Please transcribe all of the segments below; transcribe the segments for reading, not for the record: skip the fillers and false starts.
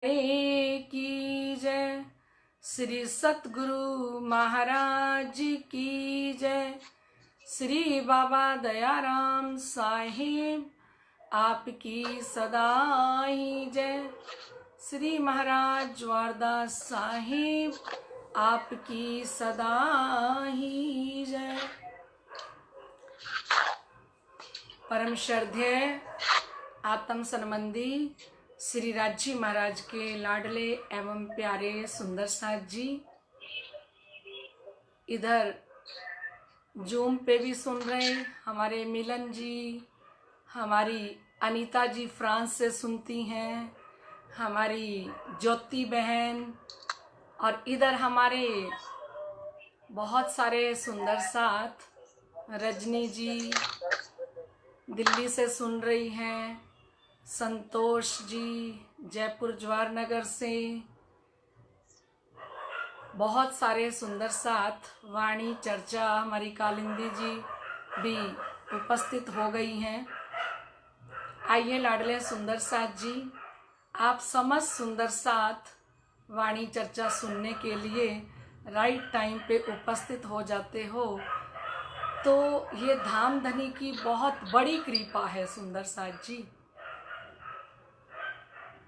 की जय। श्री सतगुरु महाराज की जय। श्री बाबा दयाराम साहिब आपकी सदा ही जय। श्री महाराज ज्वारदास साहिब आपकी सदा ही जय। परम श्रद्धेय आत्म संबंधी श्री राजी महाराज के लाडले एवं प्यारे सुंदर साथ जी इधर जूम पे भी सुन रहे, हमारे मिलन जी, हमारी अनीता जी फ्रांस से सुनती हैं, हमारी ज्योति बहन, और इधर हमारे बहुत सारे सुंदर साथ रजनी जी दिल्ली से सुन रही हैं, संतोष जी जयपुर जवाहर नगर से, बहुत सारे सुंदर साथ, वाणी चर्चा हमारी कालिंदी जी भी उपस्थित हो गई हैं। आइए लाडले सुंदर साथ जी, आप समस्त सुंदर साथ वाणी चर्चा सुनने के लिए राइट टाइम पे उपस्थित हो जाते हो, तो ये धाम धनी की बहुत बड़ी कृपा है सुंदर साथ जी,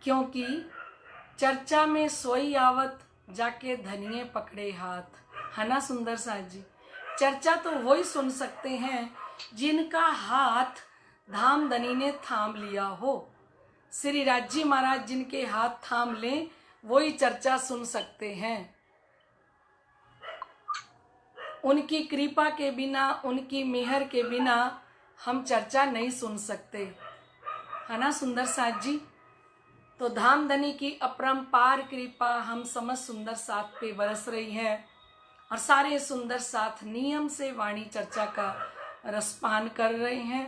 क्योंकि चर्चा में सोई आवत जाके धनिये पकड़े हाथ, है ना सुंदर साथ जी। चर्चा तो वही सुन सकते हैं जिनका हाथ धाम धनी ने थाम लिया हो। श्री राजी महाराज जिनके हाथ थाम लें वही चर्चा सुन सकते हैं। उनकी कृपा के बिना, उनकी मेहर के बिना हम चर्चा नहीं सुन सकते, है ना सुंदर साथ जी। तो धाम धनी की अपरंपार कृपा हम समस्त सुंदर साथ पे बरस रही है और सारे सुंदर साथ नियम से वाणी चर्चा का रसपान कर रहे हैं।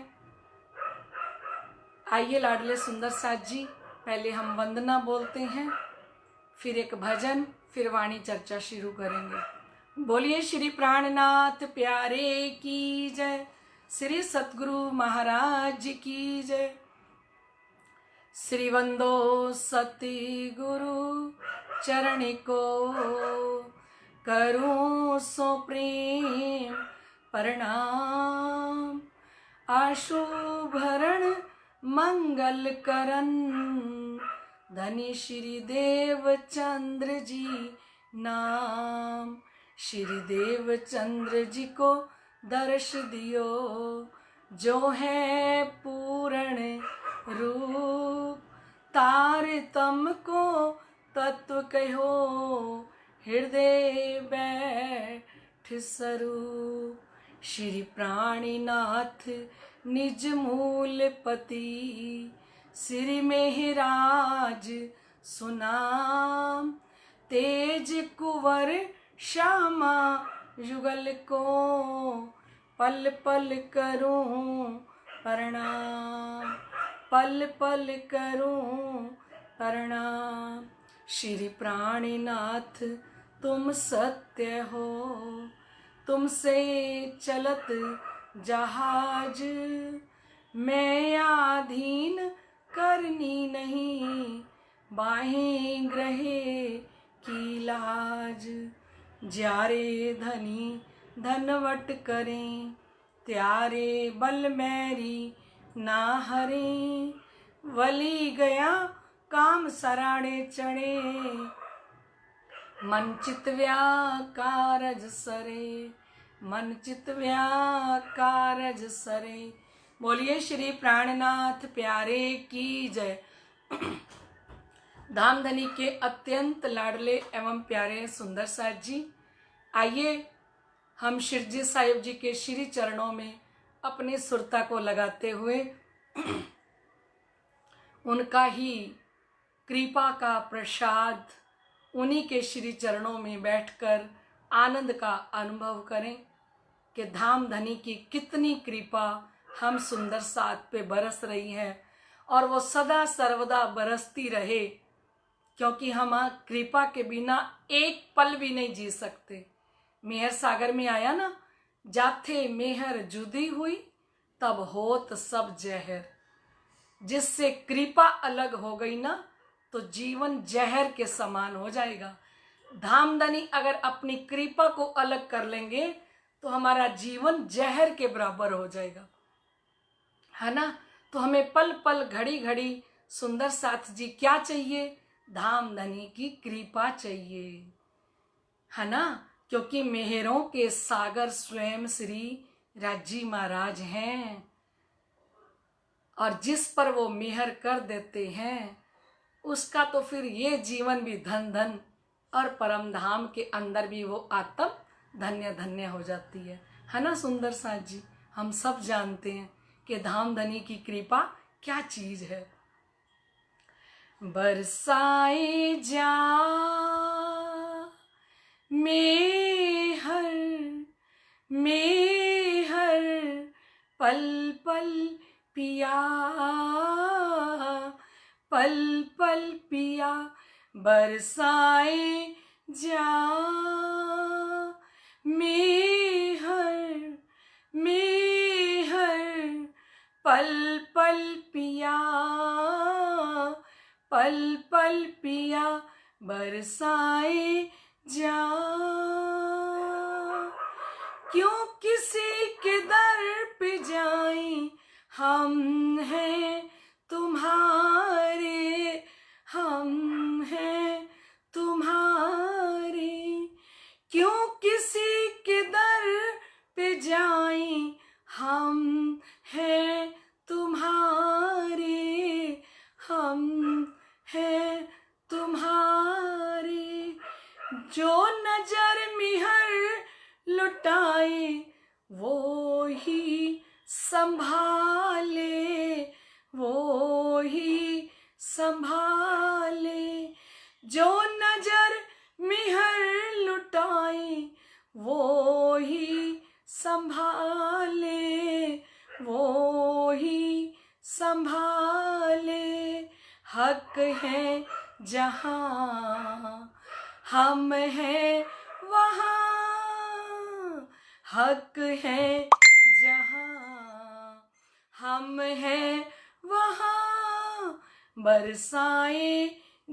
आइए लाडले सुंदर साथ जी, पहले हम वंदना बोलते हैं, फिर एक भजन, फिर वाणी चर्चा शुरू करेंगे। बोलिए श्री प्राणनाथ प्यारे की जय। श्री सतगुरु महाराज की जय। श्री वंदो सती गुरु चरण को करूं सो प्रेम प्रणाम। आशु भरण मंगल करन धनी श्री देव चंद्र जी नाम। श्री देव चंद्र जी को दर्श दियो जो है पूर्ण रूप। तारतम को तत्व कहो हृदय बैठ स्वरूप। श्री प्राणीनाथ निज मूल पति श्री मेहराज सुनाम। तेज कुंवर श्यामा युगल को पल पल करूं प्रणाम। पल पल करूं प्रणाम। श्री प्राणीनाथ तुम सत्य हो, तुमसे चलत जहाज। मैं आधीन करनी नहीं बाहें ग्रहे की लाज। ज्यारे धनी धनवट करें त्यारे बल मैरी ना हरे। वली गया काम सराणे चढ़े मन चित व्याकारज सरे। मन चित व्याकारज सरे। बोलिए श्री प्राणनाथ प्यारे की जय। धाम धनी के अत्यंत लाडले एवं प्यारे सुंदर साथ जी, आइए हम शिरजी साहिब जी के श्री चरणों में अपनी सुरता को लगाते हुए उनका ही कृपा का प्रसाद, उन्हीं के श्री चरणों में बैठकर आनंद का अनुभव करें कि धाम धनी की कितनी कृपा हम सुंदर साथ पे बरस रही है और वो सदा सर्वदा बरसती रहे, क्योंकि हम कृपा के बिना एक पल भी नहीं जी सकते। मेहर सागर में आया ना, जाथे मेहर जुदी हुई तब होत सब जहर। जिससे कृपा अलग हो गई ना तो जीवन जहर के समान हो जाएगा। धामधनी अगर अपनी कृपा को अलग कर लेंगे तो हमारा जीवन जहर के बराबर हो जाएगा, है ना। तो हमें पल पल घड़ी घड़ी सुंदर साथ जी क्या चाहिए? धामधनी की कृपा चाहिए, है ना। क्योंकि मेहरों के सागर स्वयं श्री राजी महाराज हैं, और जिस पर वो मेहर कर देते हैं उसका तो फिर ये जीवन भी धन धन और परम धाम के अंदर भी वो आत्म धन्य धन्य हो जाती है ना सुंदर साथ जी। हम सब जानते हैं कि धामधनी की कृपा क्या चीज है। बरसाए जा मेहर पल पल पिया, पल पल पिया, बरसाए जा मेहर पल पल पिया, पल पल पिया, बरसाए जा। क्यों किसी के दर पे जाएं, हम हैं तुम्हारे, हम हैं तुम्हारे। क्यों किसी के दर पे जाएं, हम हैं तुम्हारे, हम हैं तुम्हारे। जो नजर मिहर लुटाए वो ही संभाले, वो ही संभाले। जो नजर मिहर लुटाए वो ही संभाले, वो ही संभाले। हक है जहाँ हम हैं वहाँ, हक है जहाँ हम हैं वहाँ, बरसाए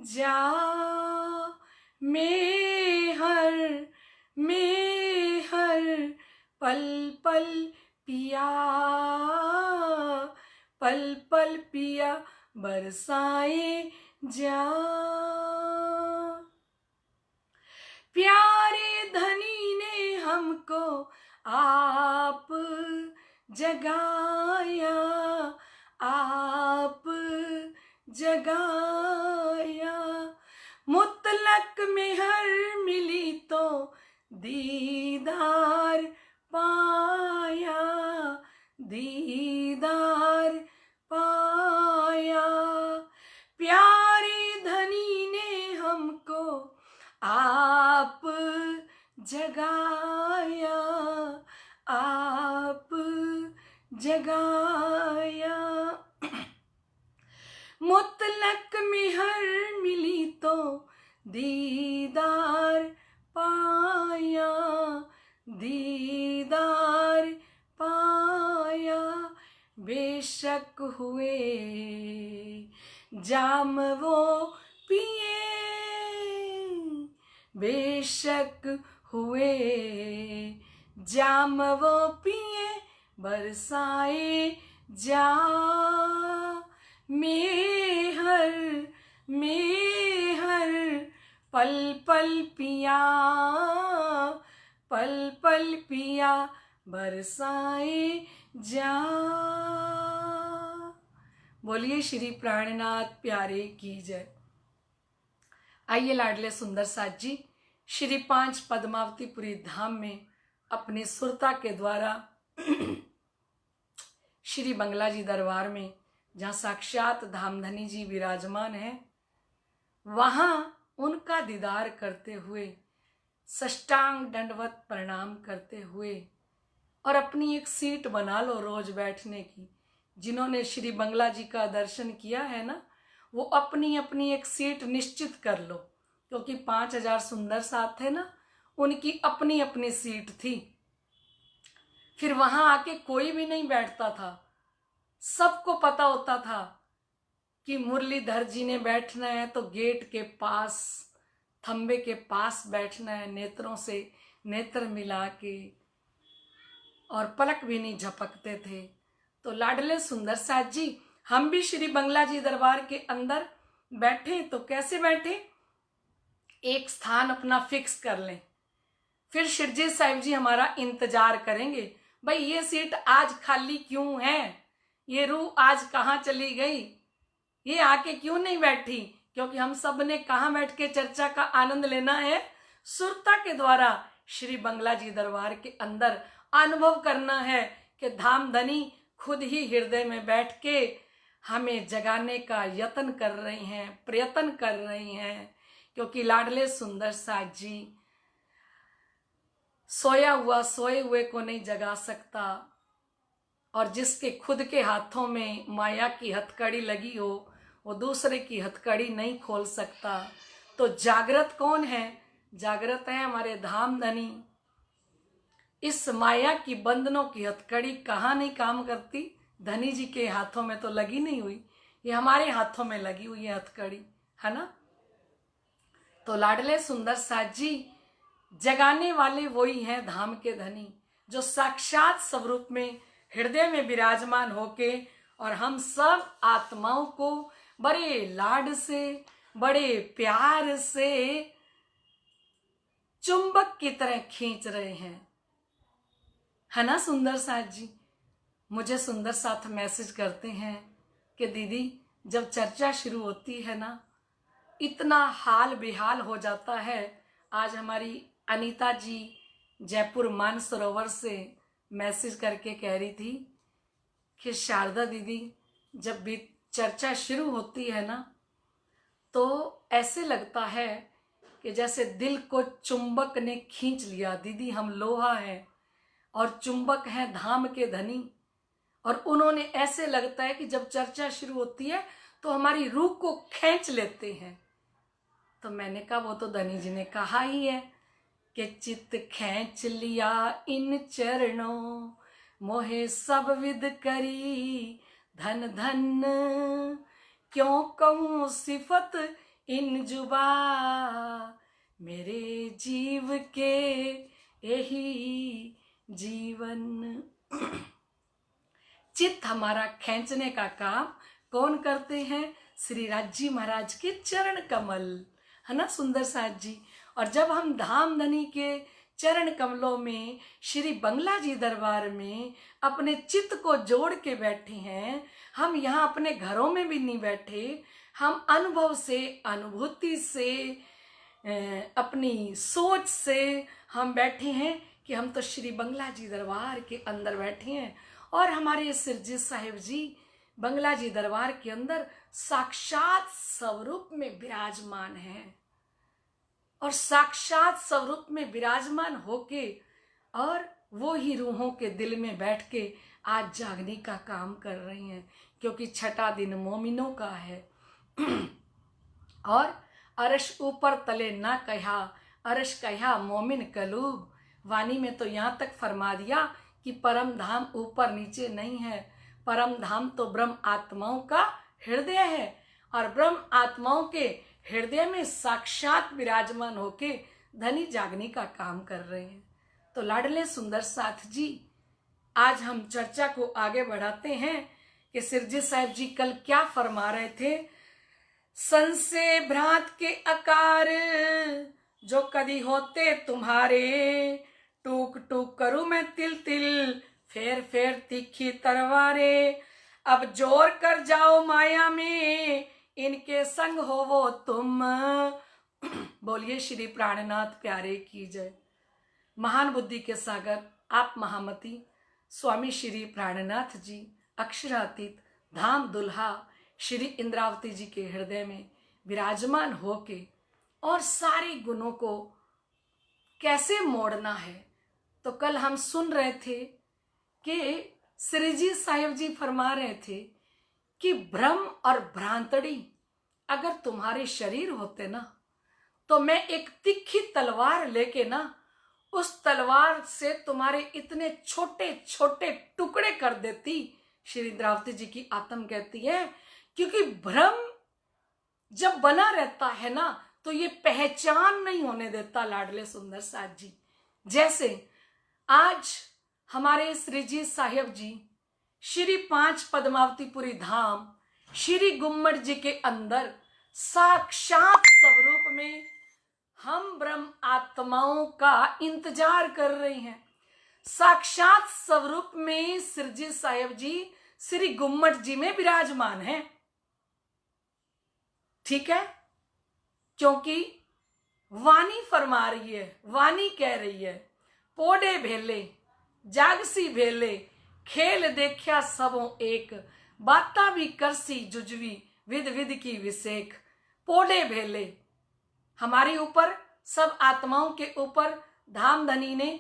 जा मेहर पल पल पिया, पल पल पिया, बरसाए जा। प्यारे धनी ने हमको आप जगाया, आप जगाया। मुतलक मेहर मिली तो दीदार पाया, दीदार पाया। प्यारे धनी ने हमको आप जगाया, आप जगाया। मुतलक मेहर मिली तो दीदार पाया, दीदार पाया। बेशक हुए जाम वो पिए, बेशक हुए जाम वो पिए, बरसाए जा मेहर पल पल पिया, पल पल पिया, बरसाए जा। बोलिए श्री प्राणनाथ प्यारे की जय। आइए लाडले सुंदर साथ जी श्री 5 पद्मावतीपुरी धाम में अपने सुरता के द्वारा श्री बंगला जी दरबार में जहाँ साक्षात धामधनी जी विराजमान हैं, वहाँ उनका दीदार करते हुए साष्टांग दंडवत प्रणाम करते हुए और अपनी एक सीट बना लो रोज बैठने की। जिन्होंने श्री बंगला जी का दर्शन किया है ना, वो अपनी अपनी एक सीट निश्चित कर लो, क्योंकि 5000 सुंदर साथ थे ना, उनकी अपनी अपनी सीट थी। फिर वहां आके कोई भी नहीं बैठता था, सबको पता होता था कि मुरलीधर जी ने बैठना है तो गेट के पास, थंबे के पास बैठना है, नेत्रों से नेत्र मिला के, और पलक भी नहीं झपकते थे। तो लाडले सुंदर साथ जी, हम भी श्री बंगला जी दरबार के अंदर बैठे तो कैसे बैठे, एक स्थान अपना फिक्स कर लें, फिर शिरजी साहिब जी हमारा इंतजार करेंगे। भाई ये सीट आज खाली क्यों है, ये रूह आज कहाँ चली गई, ये आके क्यों नहीं बैठी, क्योंकि हम सब ने कहाँ बैठ के चर्चा का आनंद लेना है, सुरता के द्वारा श्री बंगला जी दरबार के अंदर अनुभव करना है कि धाम धनी खुद ही हृदय में बैठ के हमें जगाने का यत्न कर रही हैं, प्रयत्न कर रही हैं। क्योंकि लाडले सुंदर साथ जी सोया हुआ सोए हुए को नहीं जगा सकता, और जिसके खुद के हाथों में माया की हथकड़ी लगी हो वो दूसरे की हथकड़ी नहीं खोल सकता। तो जागृत कौन है, जागृत है हमारे धाम धनी। इस माया की बंधनों की हथकड़ी कहाँ नहीं काम करती, धनी जी के हाथों में तो लगी नहीं हुई, ये हमारे हाथों में लगी हुई है हथकड़ी, है ना। तो लाडले सुंदर साथ जी, जगाने वाले वही हैं धाम के धनी, जो साक्षात स्वरूप में हृदय में विराजमान होके और हम सब आत्माओं को बड़े लाड से, बड़े प्यार से चुंबक की तरह खींच रहे हैं, है ना सुंदर साथ जी। मुझे सुंदर साथ मैसेज करते हैं कि दीदी जब चर्चा शुरू होती है ना, इतना हाल बेहाल हो जाता है। आज हमारी अनीता जी जयपुर मानसरोवर से मैसेज करके कह रही थी कि शारदा दीदी जब भी चर्चा शुरू होती है ना, तो ऐसे लगता है कि जैसे दिल को चुंबक ने खींच लिया। दीदी हम लोहा हैं और चुंबक हैं धाम के धनी, और उन्होंने ऐसे लगता है कि जब चर्चा शुरू होती है तो हमारी रूह को खींच लेते हैं। तो मैंने कहा वो तो धनी जी ने कहा ही है कि चित्त खींच लिया इन चरणों, मोहे सब विद करी धन धन, क्यों कहूँ सिफत इन जुबा, मेरे जीव के यही जीवन। चित्त हमारा खींचने का काम कौन करते हैं, श्री राज जी महाराज के चरण कमल, है ना सुंदर साथ जी। और जब हम धाम धनी के चरण कमलों में, श्री बंगला जी दरबार में अपने चित्त को जोड़ के बैठे हैं, हम यहाँ अपने घरों में भी नहीं बैठे, हम अनुभव से, अनुभूति से, अपनी सोच से हम बैठे हैं कि हम तो श्री बंगला जी दरबार के अंदर बैठे हैं। और हमारे सिरजी साहिब जी बंगला जी दरबार के अंदर साक्षात स्वरूप में विराजमान हैं, और साक्षात स्वरूप में विराजमान होके और वो ही रूहों के दिल में बैठ के आज जागने का काम कर रही हैं। क्योंकि छठा दिन मोमिनों का है। और अरश ऊपर तले ना कहा, अरश कहा मोमिन कलूब। वाणी में तो यहाँ तक फरमा दिया कि परम धाम ऊपर नीचे नहीं है, परम धाम तो ब्रह्म आत्माओं का हृदय है, और ब्रह्म आत्माओं के हृदय में साक्षात विराजमान होके धनी जागने का काम कर रहे हैं। तो लाडले सुंदर साथ जी, आज हम चर्चा को आगे बढ़ाते हैं कि सिरजी साहिब जी कल क्या फरमा रहे थे। संसे भ्रात के आकार जो कदी होते तुम्हारे, टूक टूक करूं मैं तिल तिल, फेर फेर तीखी तलवारे, अब जोर कर जाओ माया में, इनके संग हो वो तुम। बोलिए श्री प्राणनाथ प्यारे की जय। महान बुद्धि के सागर आप महामती स्वामी श्री प्राणनाथ जी अक्षरातीत धाम दुल्हा श्री इंद्रावती जी के हृदय में विराजमान होके और सारे गुणों को कैसे मोड़ना है। तो कल हम सुन रहे थे कि श्रीजी साहिब जी फरमा रहे थे कि भ्रम और भ्रांतड़ी अगर तुम्हारे शरीर होते ना, तो मैं एक तिखी तलवार लेके ना उस तलवार से तुम्हारे इतने छोटे छोटे टुकड़े कर देती। श्री इंद्रावती जी की आत्म कहती है क्योंकि भ्रम जब बना रहता है ना तो ये पहचान नहीं होने देता लाडले सुंदर साथ जी। जैसे आज हमारे श्री जी साहिब जी श्री 5 पद्मावतीपुरी धाम श्री गुम्मट जी के अंदर साक्षात स्वरूप में हम ब्रह्म आत्माओं का इंतजार कर रहे हैं। साक्षात स्वरूप में श्री जी साहिब जी श्री गुम्मट जी में विराजमान है। ठीक है, क्योंकि वाणी फरमा रही है, वाणी कह रही है, पोडे भेले जागसी भेले खेल देखा सबों एक, बाता भी करसी जुजवी विद विद की विसेख। पोडे भेले हमारे ऊपर, सब आत्माओं के ऊपर धाम धनी ने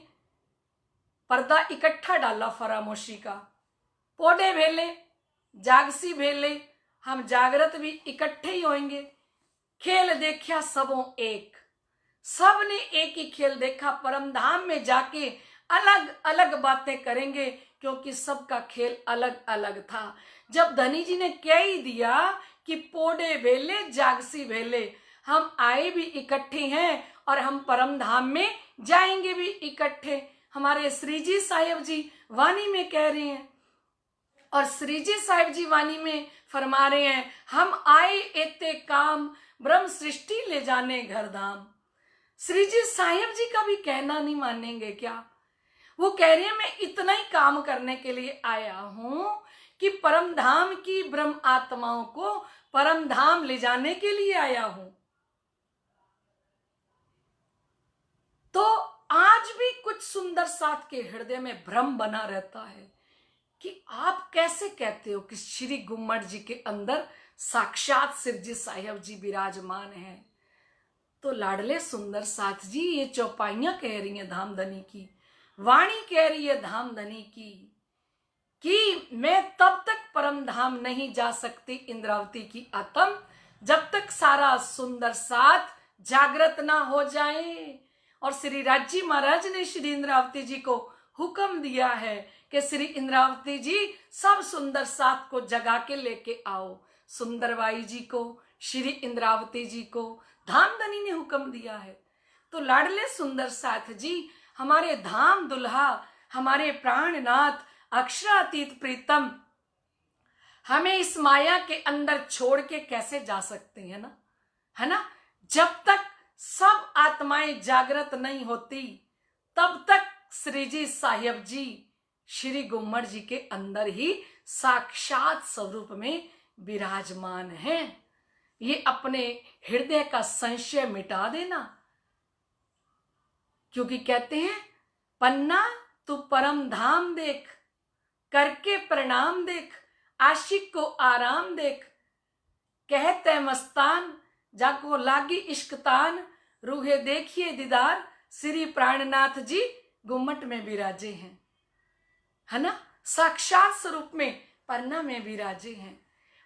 पर्दा इकट्ठा डाला फरामोशी का। पोडे भेले जागसी भेले, हम जागृत भी इकट्ठे ही होंगे। खेल देखा सबों एक, सब ने एक ही खेल देखा। परम धाम में जाके अलग अलग बातें करेंगे क्योंकि सबका खेल अलग अलग था। जब धनी जी ने कह ही दिया कि पोडे भेले जागसी भेले, हम आए भी इकट्ठे हैं और हम परम धाम में जाएंगे भी इकट्ठे। हमारे श्री जी साहिब जी वाणी में कह रहे हैं और श्री जी साहिब जी वाणी में फरमा रहे हैं, हम आए एते काम ब्रह्म सृष्टि ले जाने घर धाम। श्री जी साहिब जी का भी कहना नहीं मानेंगे क्या? वो कह रहे हैं मैं इतना ही काम करने के लिए आया हूं कि परम धाम की ब्रह्म आत्माओं को परम धाम ले जाने के लिए आया हूं। तो आज भी कुछ सुंदर साथ के हृदय में भ्रम बना रहता है कि आप कैसे कहते हो कि श्री गुम्मट जी के अंदर साक्षात श्री जी साहिब जी विराजमान हैं। तो लाडले सुंदर साथ जी ये चौपाइयां कह रही हैं धाम धनी की, वाणी कह रही है धाम धनी की कि मैं तब तक परम धाम नहीं जा सकती इंद्रावती की आत्म जब तक सारा सुंदर साथ जागृत ना हो जाए। और श्री राजी महाराज ने श्री इंद्रावती जी को हुक्म दिया है कि श्री इंद्रावती जी सब सुंदर साथ को जगा के लेके आओ। सुंदरबाई जी को, श्री इंद्रावती जी को धाम धनी ने हुक्म दिया है। तो लाडले सुंदर साथ जी हमारे धाम दुल्हा, हमारे प्राणनाथ अक्षरातीत प्रीतम हमें इस माया के अंदर छोड़ के कैसे जा सकते हैं ना, है ना। जब तक सब आत्माएं जागृत नहीं होती तब तक श्री जी साहिब जी श्री गुम्मट जी के अंदर ही साक्षात स्वरूप में विराजमान हैं। ये अपने हृदय का संशय मिटा देना, क्योंकि कहते हैं पन्ना तू परम धाम देख, करके प्रणाम देख, आशिक को आराम देख, कहते मस्तान जाको लागी इश्कतान, रूहे देखिए दीदार श्री प्राणनाथ जी गुम्मट में विराजे हैं, है ना। साक्षात स्वरूप में पन्ना में विराजे हैं।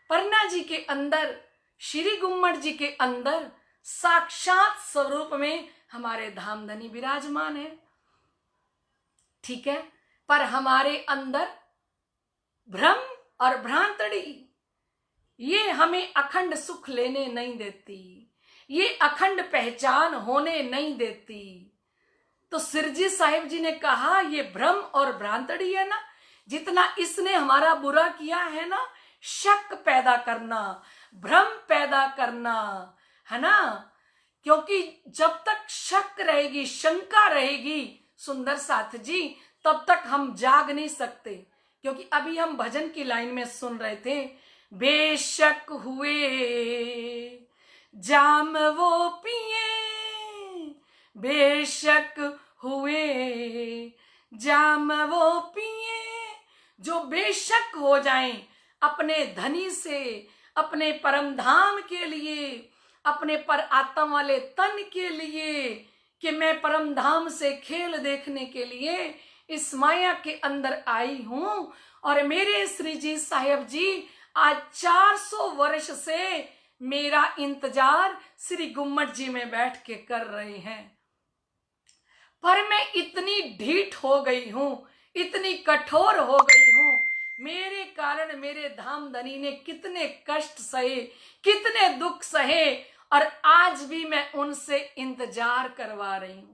पन्ना जी के अंदर, श्री गुम्मट जी के अंदर साक्षात स्वरूप में हमारे धामधनी विराजमान है। ठीक है, पर हमारे अंदर भ्रम और भ्रांतड़ी ये हमें अखंड सुख लेने नहीं देती, ये अखंड पहचान होने नहीं देती। तो सिरजी साहिब जी ने कहा ये भ्रम और भ्रांतड़ी है ना, जितना इसने हमारा बुरा किया है ना, शक पैदा करना, भ्रम पैदा करना, है ना। क्योंकि जब तक शक रहेगी, शंका रहेगी सुंदर साथ जी, तब तक हम जाग नहीं सकते। क्योंकि अभी हम भजन की लाइन में सुन रहे थे, बेशक हुए जाम वो पिए, बेशक हुए जाम वो पिए। जो बेशक हो जाएं अपने धनी से, अपने परम धाम के लिए, अपने पर आत्मा वाले तन के लिए, कि मैं परम धाम से खेल देखने के लिए इस माया के अंदर आई हूं। और मेरे श्री जी साहिब जी आज 400 वर्ष से मेरा इंतजार श्री गुम्मट जी में बैठ के कर रहे हैं। पर मैं इतनी ढीठ हो गई हूं, इतनी कठोर हो गई हूं, मेरे कारण मेरे धाम धनी ने कितने कष्ट सहे, कितने दुख सहे, और आज भी मैं उनसे इंतजार करवा रही हूं।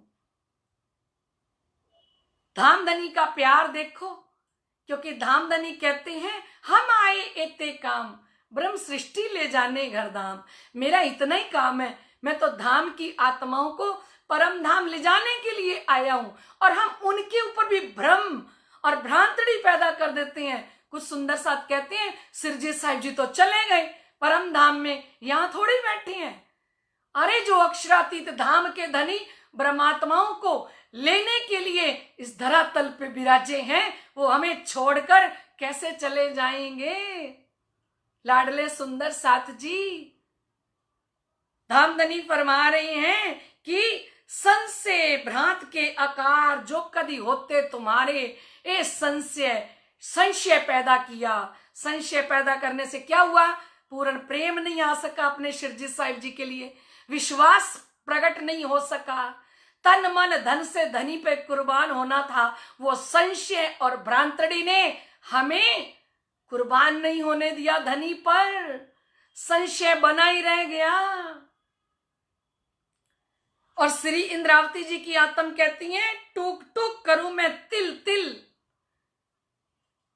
धामधनी का प्यार देखो, क्योंकि धामधनी कहते हैं हम आए एते काम, ब्रह्म सृष्टि ले जाने घर धाम। मेरा इतना ही काम है, मैं तो धाम की आत्माओं को परम धाम ले जाने के लिए आया हूं, और हम उनके ऊपर भी भ्रम और भ्रांतड़ी पैदा कर देते हैं। कुछ सुंदर साथ कहते हैं सिरजी साहिब जी तो चले गए परम धाम में, यहां थोड़ी बैठे हैं। अरे जो अक्षरातीत धाम के धनी ब्रह्मात्माओं को लेने के लिए इस धरातल पे विराजे हैं, वो हमें छोड़कर कैसे चले जाएंगे। लाडले सुंदर साथ जी धामधनी फरमा रहे हैं कि संशय भ्रांत के आकार जो कदी होते तुम्हारे, ए संशय पैदा किया। संशय पैदा करने से क्या हुआ? पूर्ण प्रेम नहीं आ सका अपने शिरजी साहिब जी के लिए, विश्वास प्रकट नहीं हो सका, तन मन धन से धनी पे कुर्बान होना था। वो संशय और भ्रांतड़ी ने हमें कुर्बान नहीं होने दिया धनी पर, संशय बना ही रह गया। और श्री इंद्रावती जी की आत्म कहती हैं टूक टूक करूं मैं तिल तिल,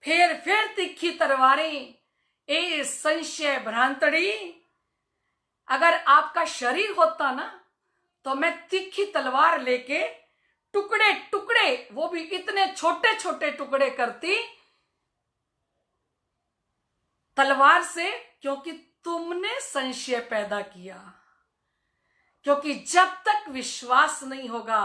फेर तिखी तलवारें, ए संशय भ्रांतड़ी। अगर आपका शरीर होता ना तो मैं तीखी तलवार लेके टुकड़े टुकड़े, वो भी इतने छोटे छोटे टुकड़े करती तलवार से, क्योंकि तुमने संशय पैदा किया। क्योंकि जब तक विश्वास नहीं होगा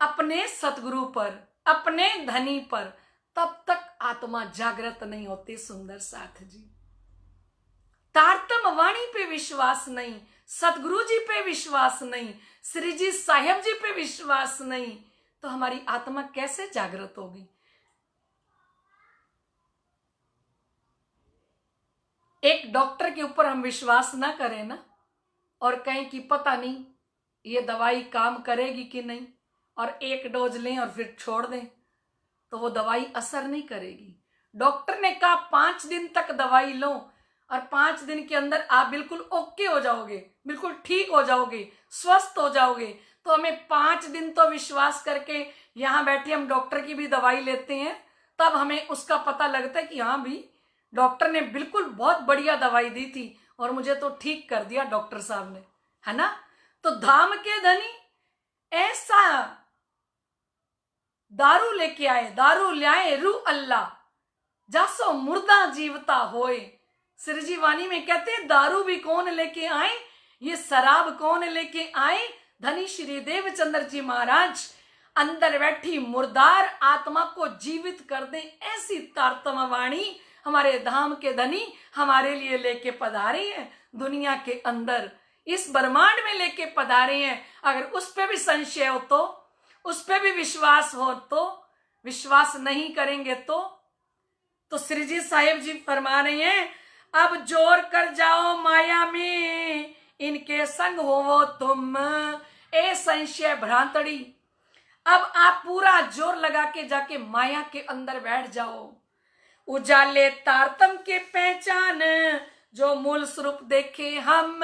अपने सतगुरु पर, अपने धनी पर, तब तक आत्मा जागृत नहीं होती। सुंदर साथ जी, तारतम वाणी पे विश्वास नहीं, सतगुरु जी पे विश्वास नहीं, श्री जी साहिब जी पे विश्वास नहीं, तो हमारी आत्मा कैसे जागृत होगी। एक डॉक्टर के ऊपर हम विश्वास ना करें ना, और कहें कि पता नहीं ये दवाई काम करेगी कि नहीं, और एक डोज लें और फिर छोड़ दें, तो वो दवाई असर नहीं करेगी। डॉक्टर ने कहा 5 दिन तक दवाई लो, और 5 दिन के अंदर आप बिल्कुल ओके हो जाओगे, बिल्कुल ठीक हो जाओगे, स्वस्थ हो जाओगे। तो हमें 5 दिन तो विश्वास करके यहाँ बैठे हम डॉक्टर की भी दवाई लेते हैं, तब हमें उसका पता लगता है कि हाँ भी डॉक्टर ने बिल्कुल बहुत बढ़िया दवाई दी थी और मुझे तो ठीक कर दिया डॉक्टर साहब ने, है ना। तो धाम के धनी ऐसा दारू लेके आए, दारू ल्याए रू अल्लाह, जासो मुर्दा जीवता होए। सिरजी वाणी में कहते हैं दारू भी कौन लेके आए, ये शराब कौन लेके आए, धनी श्री देवचंद्र जी महाराज अंदर बैठी मुर्दार आत्मा को जीवित कर दे, ऐसी तारतम वाणी हमारे धाम के धनी हमारे लिए लेके पधारे हैं। दुनिया के अंदर इस ब्रह्मांड में लेके पधारे हैं। अगर उस पे भी संशय हो तो, उस पे भी विश्वास हो तो, विश्वास नहीं करेंगे तो श्रीजी साहिब जी फरमा रहे हैं अब जोर कर जाओ माया में, इनके संग हो तुम, ए संशय भ्रांतड़ी। अब आप पूरा जोर लगा के जाके माया के अंदर बैठ जाओ। उजाले तारतम के पहचान, जो मूल स्वरूप देखे हम।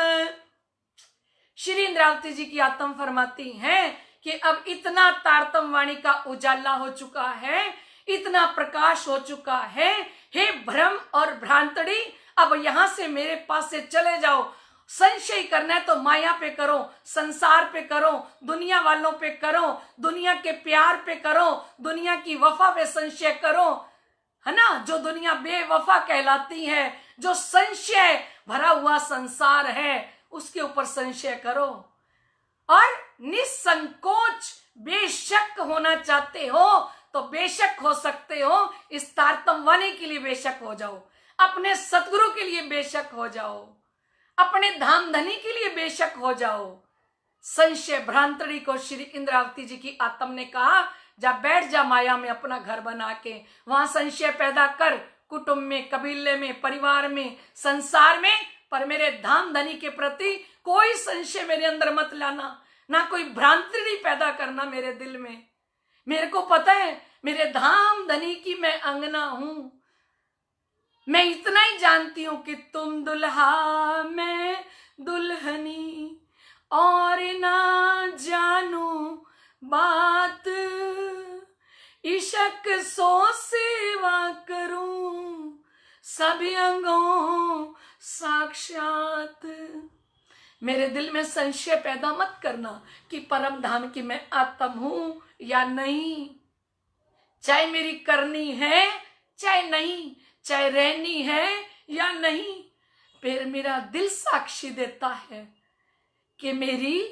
श्री इंद्रावती जी की आत्म फरमाती हैं कि अब इतना तारतम वाणी का उजाला हो चुका है, इतना प्रकाश हो चुका है, हे भ्रम और भ्रांतड़ी, अब यहां से मेरे पास से चले जाओ। संशय करना है तो माया पे करो, संसार पे करो, दुनिया वालों पे करो, दुनिया के प्यार पे करो, दुनिया की वफा पे संशय करो, है ना। जो दुनिया बेवफा कहलाती है, जो संशय भरा हुआ संसार है, उसके ऊपर संशय करो। और निसंकोच बेशक होना चाहते हो तो बेशक हो सकते हो। इस तारतम वाणी के लिए बेशक हो जाओ, अपने सतगुरु के लिए बेशक हो जाओ, अपने धाम धनी के लिए बेशक हो जाओ। संशय भ्रांतड़ी को श्री इंद्रावती जी की आत्म ने कहा जा बैठ जा माया में अपना घर बना के, वहां संशय पैदा कर, कुटुंब में, कबीले में, परिवार में, संसार में, पर मेरे धाम धनी के प्रति कोई संशय मेरे अंदर मत लाना, ना कोई भ्रांति पैदा करना मेरे दिल में। मेरे को पता है मेरे धाम धनी की मैं अंगना हूं, मैं इतना ही जानती हूं कि तुम दुल्हा मैं दुल्हनी, और ना जानू बात, इशक सो सेवा करूं सभी अंगों साक्षात। मेरे दिल में संशय पैदा मत करना कि परम धाम की मैं आत्म हूं या नहीं। चाहे मेरी करनी है चाहे नहीं, चाहे रहनी है या नहीं, फिर मेरा दिल साक्षी देता है कि मेरी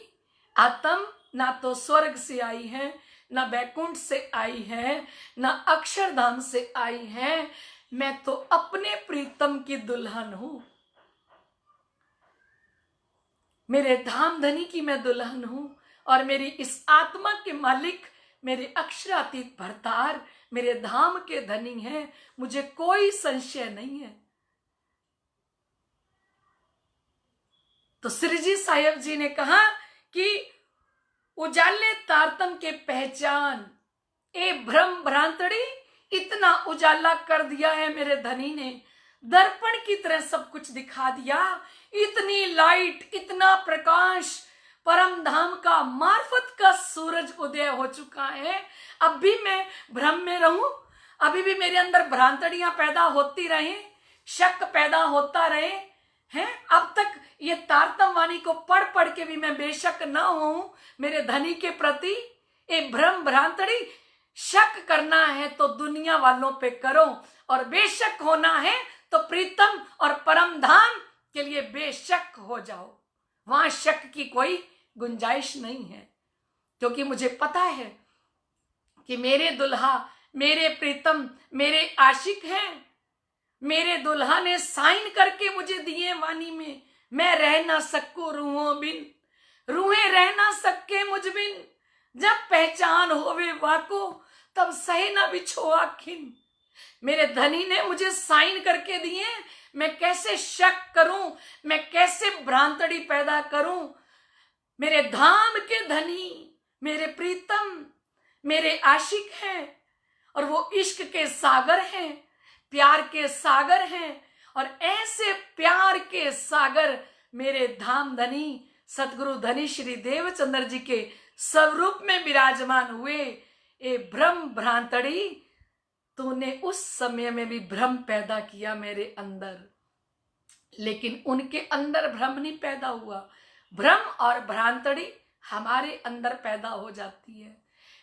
आत्म ना तो स्वर्ग से आई है, ना बैकुंठ से आई है, ना अक्षरधाम से आई है। मैं तो अपने प्रीतम की दुल्हन हूं, मेरे धाम धनी की मैं दुल्हन हूं, और मेरी इस आत्मा के मालिक मेरे अक्षरातीत भरतार मेरे धाम के धनी हैं। मुझे कोई संशय नहीं है। तो श्री जी साहिब जी ने कहा कि उजाले तारतम के पहचान, ए भ्रम भ्रांतड़ी, इतना उजाला कर दिया है मेरे धनी ने, दर्पण की तरह सब कुछ दिखा दिया। इतनी लाइट, इतना प्रकाश, परम धाम का मार्फत का सूरज उदय हो चुका है। अब भी मैं भ्रम में रहूं, अभी भी मेरे अंदर भ्रांतड़ियां पैदा होती रहे, शक पैदा होता रहे हैं। अब तक ये तारतम वाणी को पढ़ पढ़ के भी मैं बेशक ना हूं मेरे धनी के प्रति। ए भ्रम भ्रांतड़ी, शक करना है तो दुनिया वालों पे करो, और बेशक होना है तो प्रीतम और परम धाम के लिए बेशक हो जाओ। वहां शक की कोई गुंजाइश नहीं है, क्योंकि मुझे पता है कि मेरे दुल्हा, मेरे प्रीतम, मेरे आशिक हैं। मेरे दुल्हा ने साइन करके मुझे दिए वाणी में, मैं रह ना सकूं रूहों बिन, रूहें रह ना सके मुझ बिन, जब पहचान होवे वाको तब सहे ना बिछो आखिन। मेरे धनी ने मुझे साइन करके दिए, मैं कैसे शक करूं, मैं कैसे भ्रांतड़ी पैदा करूं। मेरे धाम के धनी, मेरे प्रीतम, मेरे आशिक हैं, और वो इश्क के सागर हैं, प्यार के सागर हैं। और ऐसे प्यार के सागर मेरे धाम धनी सतगुरु धनी श्री देवचंद्र जी के स्वरूप में विराजमान हुए। ए भ्रम भ्रांतड़ी, तूने उस समय में भी भ्रम पैदा किया मेरे अंदर, लेकिन उनके अंदर भ्रम नहीं पैदा हुआ। भ्रम और भ्रांतड़ी हमारे अंदर पैदा हो जाती है।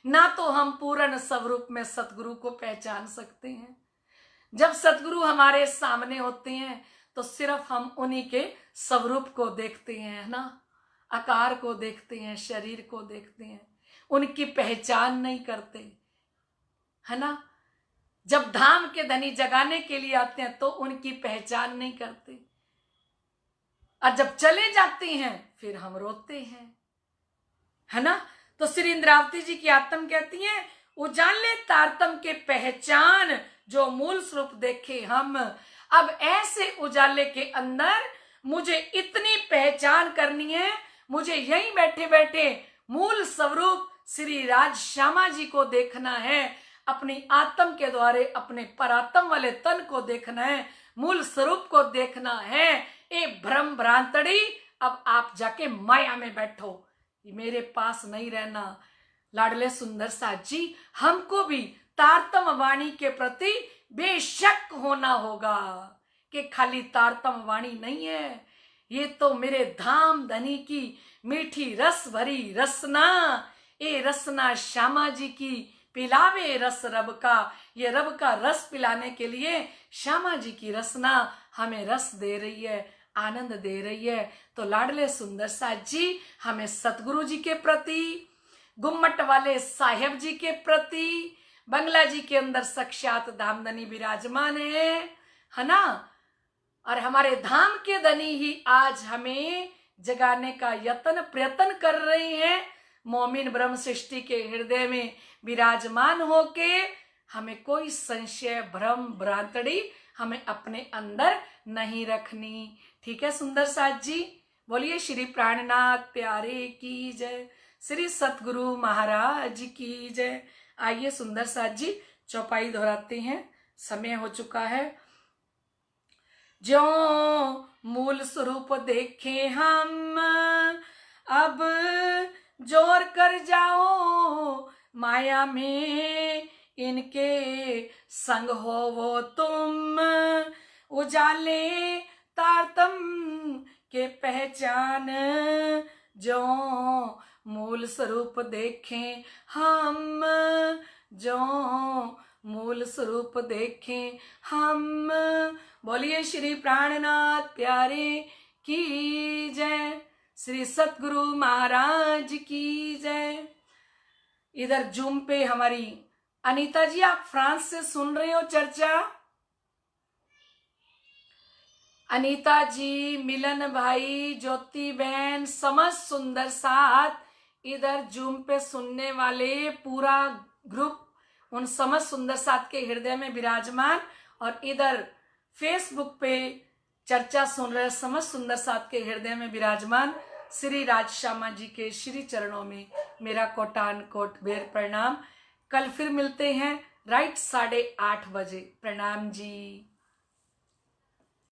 ना तो हम पूर्ण स्वरूप में सतगुरु को पहचान सकते हैं। जब सतगुरु हमारे सामने होते हैं तो सिर्फ हम उन्हीं के स्वरूप को देखते हैं, है ना, आकार को देखते हैं, शरीर को देखते हैं, उनकी पहचान नहीं करते, है ना। जब धाम के धनी जगाने के लिए आते हैं तो उनकी पहचान नहीं करते, और जब चले जाते हैं फिर हम रोते हैं, है ना। तो श्री इंद्रावती जी की आत्म कहती हैं, उजाले तारतम के पहचान जो मूल स्वरूप देखे हम। अब ऐसे उजाले के अंदर मुझे इतनी पहचान करनी है, मुझे यहीं बैठे बैठे मूल स्वरूप श्री राज श्यामा जी को देखना है, अपनी आत्म के द्वारे अपने परात्म वाले तन को देखना है, मूल स्वरूप को देखना है। ए भ्रम भ्रांतड़ी, अब आप जाके माया में बैठो, मेरे पास नहीं रहना। लाडले सुंदर साथ जी, हमको भी तारतम वाणी के प्रति बेशक होना होगा कि खाली तारतम वाणी नहीं है, ये तो मेरे धाम धनी की मीठी रस भरी रसना। ए रसना श्यामा जी की, पिलावे रस रब का। ये रब का रस पिलाने के लिए श्यामा जी की रसना हमें रस दे रही है, आनंद दे रही है। तो लाडले सुंदर साथ जी, हमें सतगुरु जी के प्रति, गुम्मट वाले साहेब जी के प्रति, बंगला जी के अंदर साक्षात धाम धनी विराजमान है ना, और हमारे धाम के धनी ही आज हमें जगाने का यत्न प्रयत्न कर रहे हैं। मोमिन ब्रह्म सृष्टि के हृदय में विराजमान होके हमें कोई संशय, भ्रम, भ्रांतड़ी हमें अपने अंदर नहीं रखनी। ठीक है सुंदर साथ जी, बोलिए श्री प्राणनाथ प्यारे की जय, श्री सतगुरु महाराज की जय। आइए सुंदर साथ जी चौपाई दोहराते हैं, समय हो चुका है। जो मूल स्वरूप देखें हम, अब जोर कर जाओ माया में, इनके संग हो वो तुम, उजाले तारतम के पहचान, जो मूल स्वरूप देखें हम, जो मूल स्वरूप देखें हम। बोलिए श्री प्राणनाथ प्यारे की जय, श्री सतगुरु महाराज की जय। इधर जूम पे हमारी अनीता जी, आप फ्रांस से सुन रहे हो चर्चा? अनीता जी, मिलन भाई, ज्योति बहन, समस्त सुंदर साथ, इधर जूम पे सुनने वाले पूरा ग्रुप उन समस्त सुंदर साथ के हृदय में विराजमान, और इधर फेसबुक पे चर्चा सुन रहे समस्त सुंदर साथ के हृदय में विराजमान श्री राज श्यामा जी के श्री चरणों में मेरा कोटान कोट बेर प्रणाम। कल फिर मिलते हैं राइट 8:30 बजे। प्रणाम जी।